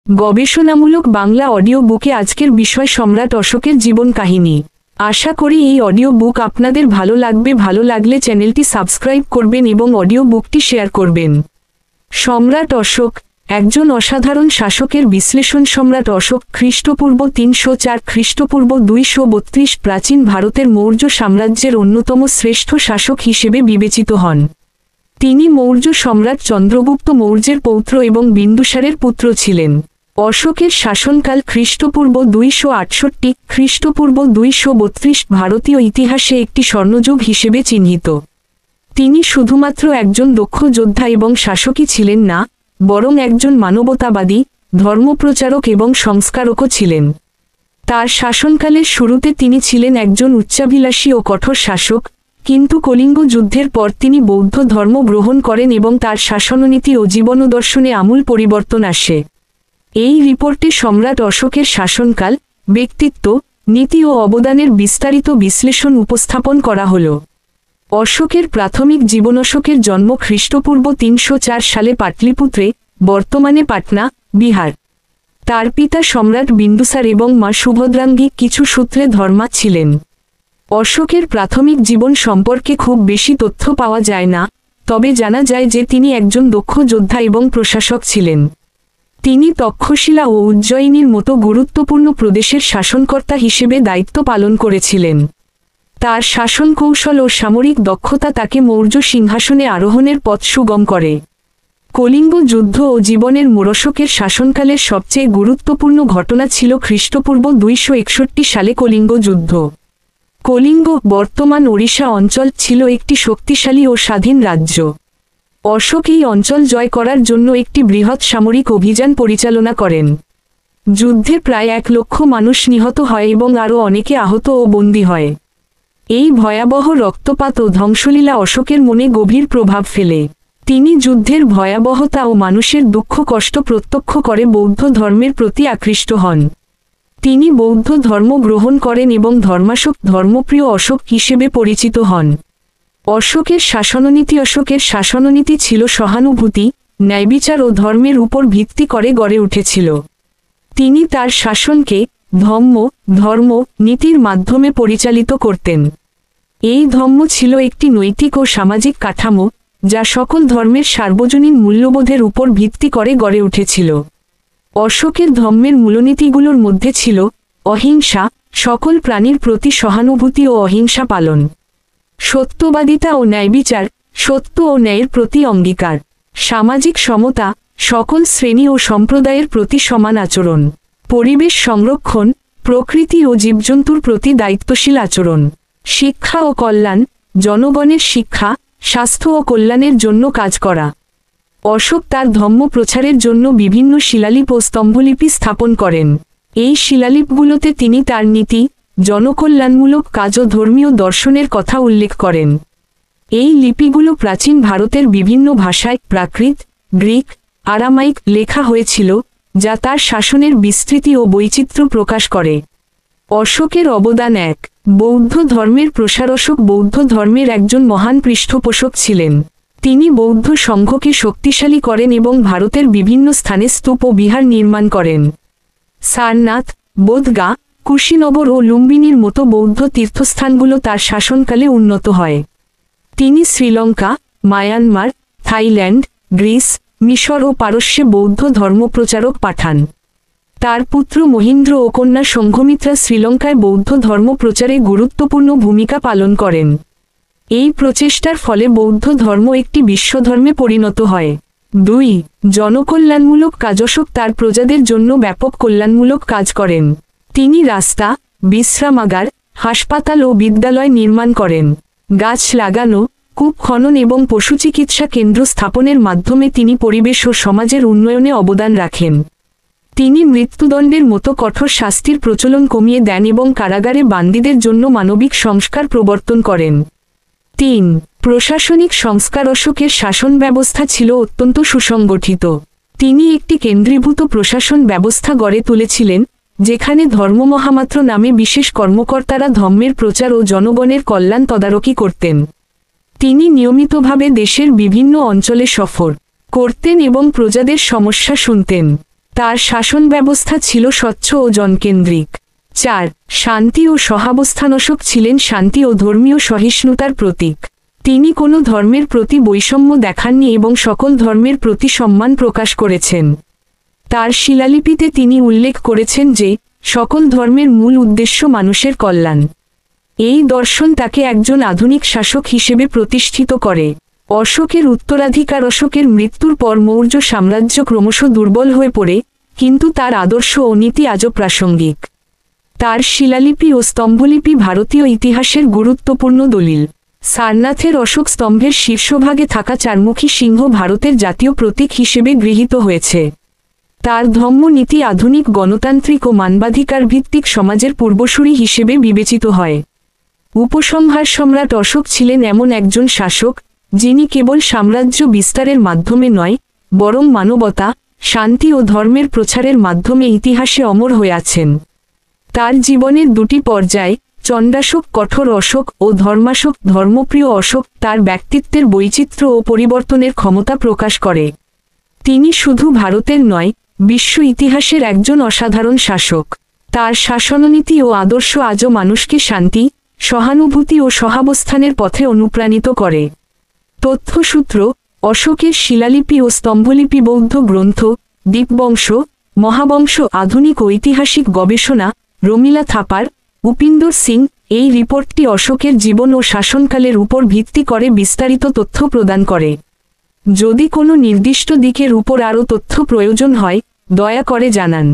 গবেষণামূলক বাংলা অডিও বুকে আজকের বিষয় সম্রাট অশোকের জীবন কাহিনী। আশা করি এই অডিও বুক আপনাদের ভালো লাগবে। ভালো লাগলে চ্যানেলটি সাবস্ক্রাইব করবেন এবং অডিও বুকটি শেয়ার করবেন। সম্রাট অশোক একজন অসাধারণ শাসকের বিশ্লেষণ। সম্রাট অশোক খ্রিস্টপূর্ব ৩০৪ খ্রিস্টপূর্ব ২৩২ প্রাচীন ভারতের মৌর্য সাম্রাজ্যের অন্যতম শ্রেষ্ঠ শাসক হিসেবে বিবেচিত হন। তিনি মৌর্য সম্রাট চন্দ্রগুপ্ত মৌর্যের পৌত্র এবং বিন্দুসারের পুত্র ছিলেন। অশোকের শাসনকাল খ্রিস্টপূর্ব ২৬৮ খ্রিস্টপূর্ব ২৩২ ভারতীয় ইতিহাসে একটি স্বর্ণযুগ হিসেবে চিহ্নিত। তিনি শুধুমাত্র একজন দক্ষ যোদ্ধা এবং শাসকই ছিলেন না, বরং একজন মানবতাবাদী, ধর্মপ্রচারক এবং সংস্কারকও ছিলেন। তার শাসনকালের শুরুতে তিনি ছিলেন একজন উচ্চাভিলাষী ও কঠোর শাসক, কিন্তু কলিঙ্গ যুদ্ধের পর তিনি বৌদ্ধ ধর্ম গ্রহণ করেন এবং তার শাসননীতি ও জীবনদর্শনে আমূল পরিবর্তন আসে। এই রিপোর্টে সম্রাট অশোকের শাসনকাল, ব্যক্তিত্ব, নীতি ও অবদানের বিস্তারিত বিশ্লেষণ উপস্থাপন করা হল। অশোকের প্রাথমিক জীবন। অশোকের জন্ম খ্রিস্টপূর্ব ৩০৪ সালে পাটলিপুত্রে, বর্তমানে পাটনা, বিহার। তার পিতা সম্রাট বিন্দুসার এবং মা সুভদ্রাঙ্গী কিছু সূত্রে ধর্মা ছিলেন। অশোকের প্রাথমিক জীবন সম্পর্কে খুব বেশি তথ্য পাওয়া যায় না, তবে জানা যায় যে তিনি একজন দক্ষ যোদ্ধা এবং প্রশাসক ছিলেন। তিনি তক্ষশিলা ও উজ্জয়িনীর মতো গুরুত্বপূর্ণ প্রদেশের শাসনকর্তা হিসেবে দায়িত্ব পালন করেছিলেন। তার শাসন কৌশল ও সামরিক দক্ষতা তাকে মৌর্য সিংহাসনে আরোহণের পথ সুগম করে। কলিঙ্গ যুদ্ধ ও জীবনের মোড়। অশোকের শাসনকালের সবচেয়ে গুরুত্বপূর্ণ ঘটনা ছিল খ্রিস্টপূর্ব ২৬১ সালে কলিঙ্গ যুদ্ধ। কলিঙ্গ, বর্তমান ওড়িশা অঞ্চল, ছিল একটি শক্তিশালী ও স্বাধীন রাজ্য। অশোক এই অঞ্চল জয় করার জন্য একটি বৃহৎ সামরিক অভিযান পরিচালনা করেন। যুদ্ধে প্রায় ১ লক্ষ মানুষ নিহত হয় এবং আরও অনেকে আহত ও বন্দী হয়। এই ভয়াবহ রক্তপাত ও ধ্বংসলীলা অশোকের মনে গভীর প্রভাব ফেলে। তিনি যুদ্ধের ভয়াবহতা ও মানুষের দুঃখ কষ্ট প্রত্যক্ষ করে বৌদ্ধ ধর্মের প্রতি আকৃষ্ট হন। তিনি বৌদ্ধ ধর্ম গ্রহণ করেন এবং ধর্মাশোক, ধর্মপ্রিয় অশোক হিসেবে পরিচিত হন। অশোকের শাসননীতি। অশোকের শাসননীতি ছিল সহানুভূতি, ন্যায়বিচার ও ধর্মের উপর ভিত্তি করে গড়ে উঠেছিল। তিনি তার শাসনকে ধর্ম নীতির মাধ্যমে পরিচালিত করতেন। এই ধর্ম ছিল একটি নৈতিক ও সামাজিক কাঠামো, যা সকল ধর্মের সার্বজনীন মূল্যবোধের উপর ভিত্তি করে গড়ে উঠেছিল। অশোকের ধর্মের মূলনীতিগুলোর মধ্যে ছিল অহিংসা, সকল প্রাণীর প্রতি সহানুভূতি ও অহিংসা পালন; সত্যবাদিতা ও ন্যায়বিচার, সত্য ও ন্যায়ের প্রতি অঙ্গীকার; সামাজিক সমতা, সকল শ্রেণী ও সম্প্রদায়ের প্রতি সমান আচরণ; পরিবেশ সংরক্ষণ, প্রকৃতি ও জীবজন্তুর প্রতি দায়িত্বশীল আচরণ; শিক্ষা ও কল্যাণ, জনগণের শিক্ষা, স্বাস্থ্য ও কল্যাণের জন্য কাজ করা। অশোক তার ধর্ম প্রচারের জন্য বিভিন্ন শিলালিপি ও স্তম্ভলিপি স্থাপন করেন। এই শিলালিপিগুলোতে তিনি তার নীতি, জনকল্যাণমূলক কাজ ও ধর্মীয় দর্শনের কথা উল্লেখ করেন। এই লিপিগুলো প্রাচীন ভারতের বিভিন্ন ভাষায়, প্রাকৃত, গ্রিক, আরামাইক লেখা হয়েছিল, যা তার শাসনের বিস্তৃতি ও বৈচিত্র্য প্রকাশ করে। অশোকের অবদান ১. বৌদ্ধ ধর্মের প্রসার। অশোক বৌদ্ধ ধর্মের একজন মহান পৃষ্ঠপোষক ছিলেন। তিনি বৌদ্ধ সংঘকে শক্তিশালী করেন এবং ভারতের বিভিন্ন স্থানে স্তূপ ও বিহার নির্মাণ করেন। সারনাথ, বোধগয়া, কুশীনগর ও লুম্বিনীর মতো বৌদ্ধ তীর্থস্থানগুলো তার শাসনকালে উন্নত হয়। তিনি শ্রীলঙ্কা, মায়ানমার, থাইল্যান্ড, গ্রিস, মিশর ও পারস্যে বৌদ্ধ ধর্মপ্রচারক পাঠান। তার পুত্র মহিন্দ্র ও কন্যা সংঘমিত্রা শ্রীলঙ্কায় বৌদ্ধ ধর্ম প্রচারে গুরুত্বপূর্ণ ভূমিকা পালন করেন। এই প্রচেষ্টার ফলে বৌদ্ধ ধর্ম একটি বিশ্বধর্মে পরিণত হয়। ২. জনকল্যাণমূলক কাজ। অশোক তার প্রজাদের জন্য ব্যাপক কল্যাণমূলক কাজ করেন। তিনি রাস্তা, বিশ্রামাগার, হাসপাতাল ও বিদ্যালয় নির্মাণ করেন। গাছ লাগানো, কূপ খনন এবং পশুচিকিৎসা কেন্দ্র স্থাপনের মাধ্যমে তিনি পরিবেশ ও সমাজের উন্নয়নে অবদান রাখেন। তিনি মৃত্যুদণ্ডের মতো কঠোর শাস্তির প্রচলন কমিয়ে দেন এবং কারাগারে বান্দীদের জন্য মানবিক সংস্কার প্রবর্তন করেন। ৩. প্রশাসনিক সংস্কার। অশোকের শাসন ব্যবস্থা ছিল অত্যন্ত সুসংগঠিত। তিনি একটি কেন্দ্রীভূত প্রশাসন ব্যবস্থা গড়ে তুলেছিলেন, যেখানে ধর্মমহামাত্র নামে বিশেষ কর্মকর্তারা ধর্মের প্রচার ও জনগণের কল্যাণ তদারকি করতেন। তিনি নিয়মিতভাবে দেশের বিভিন্ন অঞ্চলে সফর করতেন এবং প্রজাদের সমস্যা শুনতেন। তার শাসন ব্যবস্থা ছিল স্বচ্ছ ও জনকেন্দ্রিক। 4. শান্তি ও সহাবস্থান। অশোক ছিলেন শান্তি ও ধর্মীয় সহিষ্ণুতার প্রতীক। তিনি কোনো ধর্মের প্রতি বৈষম্য দেখাননি এবং সকল ধর্মের প্রতি সম্মান প্রকাশ করেছেন। তার শিলালিপিতে তিনি উল্লেখ করেছেন যে সকল ধর্মের মূল উদ্দেশ্য মানুষের কল্যাণ। এই দর্শন তাকে একজন আধুনিক শাসক হিসেবে প্রতিষ্ঠিত করে। অশোকের উত্তরাধিকার। অশোকের মৃত্যুর পর মৌর্য সাম্রাজ্য ক্রমশ দুর্বল হয়ে পড়ে, কিন্তু তার আদর্শ ও নীতি আজও প্রাসঙ্গিক। তার শিলালিপি ও স্তম্ভলিপি ভারতীয় ইতিহাসের গুরুত্বপূর্ণ দলিল। সারনাথের অশোক স্তম্ভের শীর্ষভাগে থাকা চারমুখী সিংহ ভারতের জাতীয় প্রতীক হিসেবে গৃহীত হয়েছে। তার ধম্মনীতি আধুনিক গণতান্ত্রিক ও মানবাধিকার ভিত্তিক সমাজের পূর্বসূরি হিসেবে বিবেচিত হয়। উপসংহার। সম্রাট অশোক ছিলেন এমন একজন শাসক যিনি কেবল সাম্রাজ্য বিস্তারের মাধ্যমে নয়, বরং মানবতা, শান্তি ও ধর্মের প্রচারের মাধ্যমে ইতিহাসে অমর হয়ে আছেন। তার জীবনের দুটি পর্যায়, চণ্ডাশোক কঠোর অশোক ও ধর্মাশোক ধর্মপ্রিয় অশোক, তার ব্যক্তিত্বের বৈচিত্র্য ও পরিবর্তনের ক্ষমতা প্রকাশ করে। তিনি শুধু ভারতের নয়, বিশ্ব ইতিহাসের একজন অসাধারণ শাসক। তার শাসননীতি ও আদর্শ আজও মানুষকে শান্তি, সহানুভূতি ও সহাবস্থানের পথে অনুপ্রাণিত করে। তথ্যসূত্র: অশোকের শিলালিপি ও স্তম্ভলিপি। বৌদ্ধ গ্রন্থ, দীপবংশ, মহাবংশ। আধুনিক ঐতিহাসিক গবেষণা, রমিলা থাপার, উপিন্দর সিং। এই রিপোর্টটি অশোকের জীবন ও শাসনকালের উপর ভিত্তি করে বিস্তারিত তথ্য প্রদান করে। যদি কোনো নির্দিষ্ট দিকের উপর আরও তথ্য প্রয়োজন হয়, দয়া করে জানান।